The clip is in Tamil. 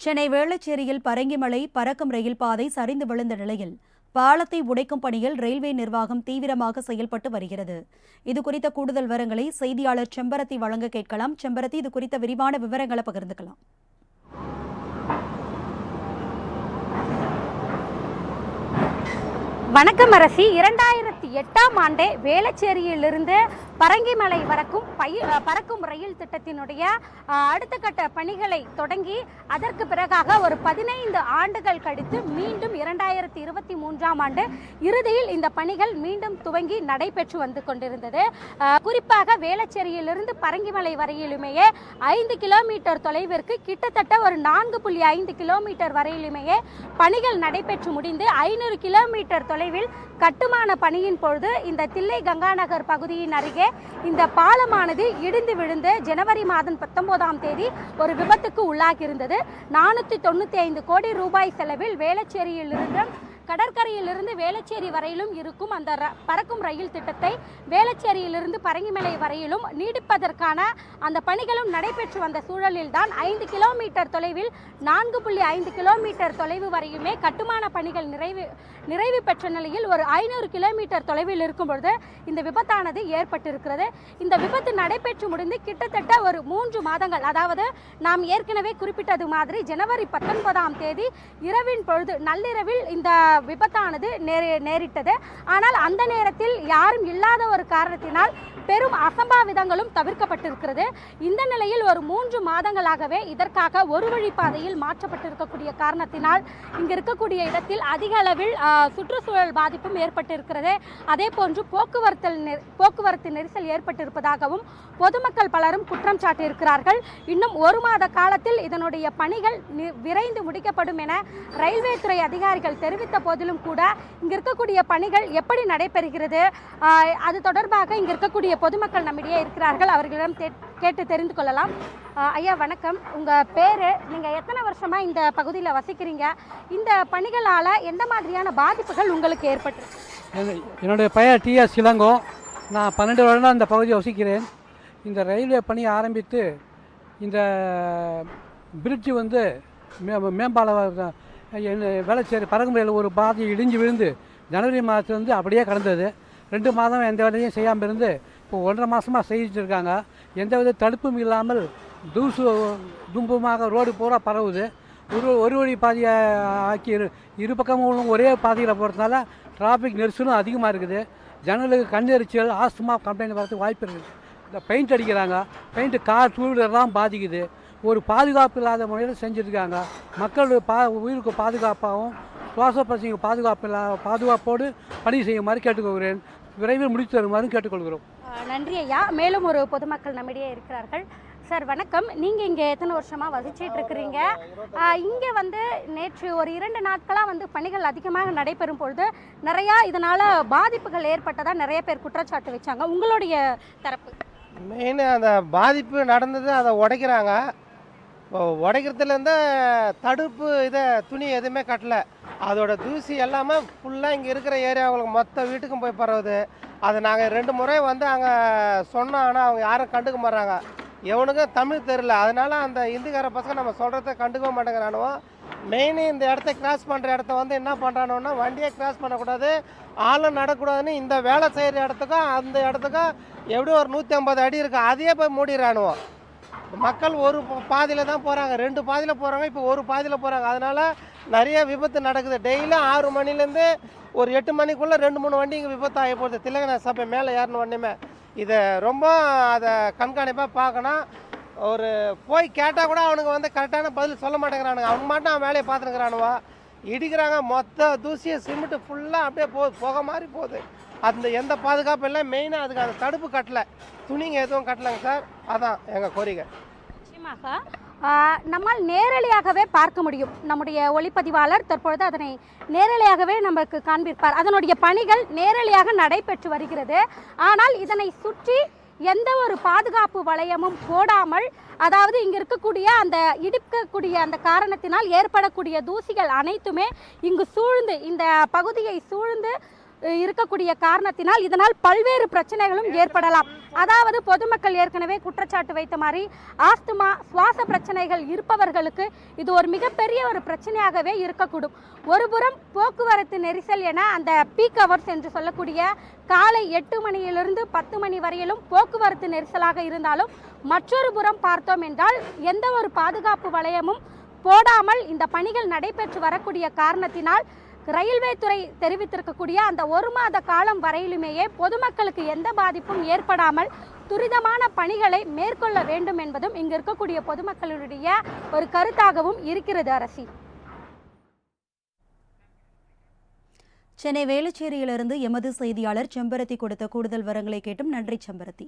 சென்னை வேளச்சேரியில் பரங்கிமலை பறக்கும் ரயில் பாதை சரிந்து விழுந்த நிலையில் பாலத்தை உடைக்கும் பணியில் ரயில்வே நிர்வாகம் தீவிரமாக செயல்பட்டு வருகிறது. இதுகுறித்த கூடுதல் விவரங்களை செய்தியாளர் செம்பரத்தி வழங்க கேட்கலாம். செம்பரத்தி, இது குறித்த விரிவான விவரங்களை பகிர்ந்துக்கலாம். வணக்கம் அரசி. 2008ஆம் ஆண்டே வேளச்சேரியிலிருந்து பரங்கிமலை பறக்கும் ரயில் திட்டத்தினுடைய அடுத்த கட்ட பணிகளை தொடங்கி அதற்கு பிறகாக ஒரு 15 ஆண்டுகள் கழித்து மீண்டும் 2023ஆம் ஆண்டு இறுதியில் இந்த பணிகள் மீண்டும் துவங்கி நடைபெற்று வந்து கொண்டிருந்தது. குறிப்பாக வேளச்சேரியிலிருந்து பரங்கிமலை வரையிலுமே 5 கிலோமீட்டர் தொலைவிற்கு கிட்டத்தட்ட ஒரு 4.5 கிலோமீட்டர் வரையிலுமே பணிகள் நடைபெற்று முடிந்து 500 கிலோமீட்டர் தொலைவில் கட்டுமான பணியின் பொழுது இந்த தில்லை கங்காநகர் பகுதியின் அருகே இந்த பாலமானது இடிந்து விழுந்து ஜனவரி மாதம் 19ஆம் தேதி ஒரு விபத்துக்கு உள்ளாகியிருந்தது. 495 கோடி ரூபாய் செலவில் வேளச்சேரியிலிருந்து கடற்கரையிலிருந்து வேளச்சேரி வரையிலும் இருக்கும் அந்த பறக்கும் ரயில் திட்டத்தை வேளச்சேரியிலிருந்து பரங்கிமலை வரையிலும் நீடிப்பதற்கான அந்த பணிகளும் நடைபெற்று வந்த சூழலில்தான் 5 கிலோமீட்டர் தொலைவில் 4.5 கிலோமீட்டர் தொலைவு வரையுமே கட்டுமான பணிகள் நிறைவு பெற்ற நிலையில் ஒரு 500 கிலோமீட்டர் தொலைவில் இருக்கும் பொழுது இந்த விபத்தானது ஏற்பட்டிருக்கிறது. இந்த விபத்து நடைபெற்று முடிந்து கிட்டத்தட்ட ஒரு 3 மாதங்கள், அதாவது நாம் ஏற்கனவே குறிப்பிட்டது மாதிரி ஜனவரி 19ஆம் தேதி இரவின் பொழுது நள்ளிரவில் இந்த விபத்தானது நேரிட்டது. ஆனால் அந்த நேரத்தில் யாரும் இல்லாத ஒரு காரணத்தினால் பெரும் அசம்பாவிதங்களும் தவிர்க்கப்பட்டிருக்கிறது. இந்த நிலையில் ஒரு 3 மாதங்களாகவே இதற்காக ஒரு வழிப்பாதையில் மாற்றப்பட்டிருக்கக்கூடிய காரணத்தினால் இங்கு இருக்கக்கூடிய இடத்தில் அதிக அளவில் சுற்றுச்சூழல் பாதிப்பும் ஏற்பட்டிருக்கிறது. அதே போன்று போக்குவரத்து நெரிசல் ஏற்பட்டிருப்பதாகவும் பொதுமக்கள் பலரும் குற்றம் சாட்டியிருக்கிறார்கள். இன்னும் 1 மாத காலத்தில் இதனுடைய பணிகள் விரைந்து முடிக்கப்படும் என ரயில்வே துறை அதிகாரிகள் தெரிவித்த போதிலும் கூட இங்கு இருக்கக்கூடிய பணிகள் எப்படி நடைபெறுகிறது, அது தொடர்பாக இங்கு இருக்கக்கூடிய பொதுமக்கள் நம்மிடையே இருக்கிறார்கள். அவர்களிடம் கேட்டு தெரிந்து கொள்ளலாம். ஐயா வணக்கம், உங்கள் பேர், நீங்கள் எத்தனை வருஷமாக இந்த பகுதியில் வசிக்கிறீங்க, இந்த பணிகளால் எந்த மாதிரியான பாதிப்புகள் உங்களுக்கு ஏற்பட்டிருக்கு? என்னுடைய பெயர் டிஎஸ் இளங்கோ. நான் 12 வருடம் இந்த பகுதியை வசிக்கிறேன். இந்த ரயில்வே பணி ஆரம்பித்து இந்த பிரிட்ஜு மேம்பாலம் வேளச்சேரி பறக்குமுறையில் ஒரு பாதி இடிஞ்சு விழுந்து ஜனவரி மாதத்துலேருந்து அப்படியே கடந்தது. 2 மாதம் எந்த வேலையும் செய்யாமல் இருந்து இப்போ 1.5 மாதமாக செய்துட்டு இருக்காங்க. எந்த வித தடுப்பும் இல்லாமல் தூசு தும்புமாக ரோடு பூரா பரவுது. ஒரு வழி பாதையை ஆக்கி இரு பக்கமும் ஒரே பாதையில் போகிறதுனால டிராஃபிக் நெரிசலும் அதிகமாக இருக்குது. ஜனங்களுக்கு கண் எரிச்சல், ஆஸ்துமா கம்ப்ளைண்ட் வரதுக்கு வாய்ப்பு இருக்குது. இந்த பெயிண்ட் அடிக்கிறாங்க, பெயிண்ட்டு கார் டூவீலர் தான் பாதிக்குது. ஒரு பாதுகாப்பு இல்லாத முறையில் செஞ்சுருக்காங்க. மக்கள் உயிருக்கு பாதுகாப்பாகவும் சுவாச பிரச்சனைக்கு பாதுகாப்போடு பணி செய்யுமாறு கேட்டுக்கொள்கிறேன். விரைவில் முடித்து தருமாறு கேட்டுக்கொள்கிறோம். நன்றி ஐயா. மேலும் ஒரு பொதுமக்கள் நம்மிடையே இருக்கிறார்கள். சார் வணக்கம், நீங்கள் இங்கே எத்தனை வருஷமாக வசிச்சிட்டு இருக்கிறீங்க? இங்கே நேற்று ஒரு 2 நாட்களாக பணிகள் அதிகமாக நடைபெறும் பொழுது நிறையா இதனால் பாதிப்புகள் ஏற்பட்டதாக நிறைய பேர் குற்றச்சாட்டு வச்சாங்க. உங்களுடைய தரப்பு? மெயின் அந்த பாதிப்பு நடந்தது, அதை உடைக்கிறாங்க. உடைக்கிறதுலேருந்து தடுப்பு துணி எதுவுமே கட்டலை. அதோட தூசி எல்லாமே ஃபுல்லாக இங்கே இருக்கிற ஏரியாவுக்கு மொத்த வீட்டுக்கும் போய் பரவுது. அதை நாங்கள் 2 முறை அங்கே சொன்னோம், ஆனால் அவங்க யாரும் கண்டுக்க மாட்டாங்க. எவனுக்கும் தமிழ் தெரியல. அதனால் அந்த இந்துக்கார பசங்க நம்ம சொல்கிறத கண்டுக்க மாட்டேங்கிறானுவோ. மெயின் இந்த இடத்த கிராஸ் பண்ணுற இடத்த என்ன பண்ணுறானோன்னா, வண்டியை கிராஸ் பண்ணக்கூடாது, ஆளும் நடக்கூடாதுன்னு இந்த வேலை செய்கிற இடத்துக்கும் அந்த இடத்துக்கும் எப்படியும் ஒரு 150 அடி இருக்குது. அதையே போய் மூடிடுறானுவோம். மக்கள் ஒரு பாதியில் தான் போகிறாங்க, 2 பாதியில் போகிறாங்க, இப்போ ஒரு பாதியில் போகிறாங்க. அதனால் நிறைய விபத்து நடக்குது. டெய்லியும் 6 மணிலேருந்து ஒரு 8 மணிக்குள்ளே 2-3 வண்டி இங்கே விபத்து ஆகி போகுது. திலகநாத சபை மேலே ஏறின உடனேமே இதை ரொம்ப அதை கண்காணிப்பாக பார்க்கணும். ஒரு போய் கேட்டால் கூட அவனுக்கு கரெக்டான பதில் சொல்ல மாட்டேங்கிறானுங்க. அவங்க மட்டும் அவன் வேலையை பார்த்துருக்குறானுவா. இடிக்கிறாங்க, மொத்த தூசியை சிமெண்ட்டு ஃபுல்லாக அப்படியே போக மாதிரி போகுது. அந்த எந்த பாதுகாப்பு இல்லை. மெயினாக அதுக்கு அந்த தடுப்பு கட்டலை, துணிங்க எதுவும் கட்டலைங்க சார். அதான் எங்கள் கோரிக்கை. நிச்சயமாக நம்மால் நேரடியாகவே பார்க்க முடியும். நம்முடைய ஒளிப்பதிவாளர் தற்பொழுது அதனை நேரடியாகவே நமக்கு காண்பிப்பார். அதனுடைய பணிகள் நேரடியாக நடைபெற்று வருகிறது. ஆனால் இதனை சுற்றி எந்த ஒரு பாதுகாப்பு வளையமும் போடாமல், அதாவது இங்கு இருக்கக்கூடிய அந்த இடிக்கக்கூடிய அந்த காரணத்தினால் ஏற்படக்கூடிய தூசிகள் அனைத்துமே இங்கு சூழ்ந்து இந்த பகுதியை சூழ்ந்து இருக்கக்கூடிய காரணத்தினால் இதனால் பல்வேறு பிரச்சனைகளும் ஏற்படலாம். அதாவது பொதுமக்கள் ஏற்கனவே குற்றச்சாட்டு வைத்த மாதிரி ஆஸ்துமா, சுவாச பிரச்சனைகள் இருப்பவர்களுக்கு இது ஒரு மிகப்பெரிய ஒரு பிரச்சனையாகவே இருக்கக்கூடும். ஒருபுறம் போக்குவரத்து நெரிசல் என அந்த பீக் ஹவர்ஸ் என்று சொல்லக்கூடிய காலை 8 மணியிலிருந்து 10 மணி வரையிலும் போக்குவரத்து நெரிசலாக இருந்தாலும், மற்றொரு புறம் பார்த்தோம் என்றால் எந்த ஒரு பாதுகாப்பு வளையமும் போடாமல் இந்த பணிகள் நடைபெற்று வரக்கூடிய காரணத்தினால் ரயில்வே துறை தெரிவித்திருக்கக்கூடிய அந்த 1 மாத காலம் வரையிலுமேயே பொதுமக்களுக்கு எந்த பாதிப்பும் ஏற்படாமல் துரிதமான பணிகளை மேற்கொள்ள வேண்டும் என்பதும் இங்கு இருக்கக்கூடிய பொதுமக்களுடைய ஒரு கருத்தாகவும் இருக்கிறது. அரசி, சென்னை வேளச்சேரியிலிருந்து எமது செய்தியாளர் செம்பருத்தி கொடுத்த கூடுதல் விவரங்களை கேட்டும் நன்றி செம்பருத்தி.